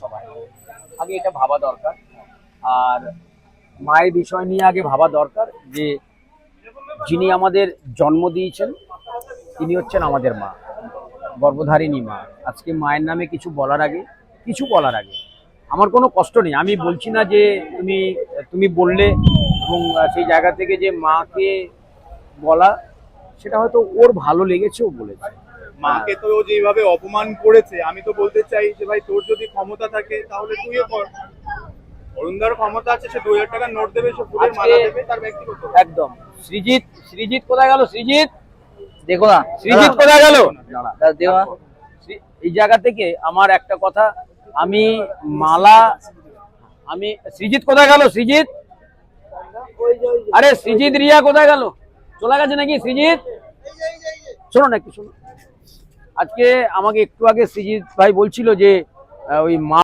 সবাই, আগে এটা ভাবা দরকার। আর মায়ের বিষয় নিয়ে আগে ভাবা দরকার যে যিনি আমাদের জন্ম দিয়েছেন তিনি হচ্ছেন আমাদের মা, গর্ভধারিণী মা। আজকে মায়ের নামে কিছু বলার আগে আমার কোনো কষ্ট নেই। আমি বলছি না যে তুমি তুমি বললে এবং সেই জায়গা থেকে যে মাকে বলা, সেটা হয়তো ওর ভালো লেগেছে, ও বলেছে। মাকে তো ও যেভাবে অপমান করেছে, আমি তো বলতে চাই যে ভাই তোর যদি ক্ষমতা থাকে তাহলে তুইও কর। অরুণদার ক্ষমতা আছে, সে 2000 টাকার নোট দেবে, সে ফুলের মালা দেবে, তার ব্যক্তিগত। একদম। সৃজিত কোথায় গেল? সৃজিত দেখো না, সৃজিত কোথায় গেল? দেখো না। এই জায়গা থেকে আমার একটা কথা, আমি মালা, আমি সৃজিত কোথায় গেল? সৃজিত, আরে সৃজিত রিয়া কোথায় গেল? চলে গেছে নাকি সৃজিত? শোনো না, একটু শোনো। আজকে আমাকে একটু আগে সৃজিত ভাই বলছিল যে ওই মা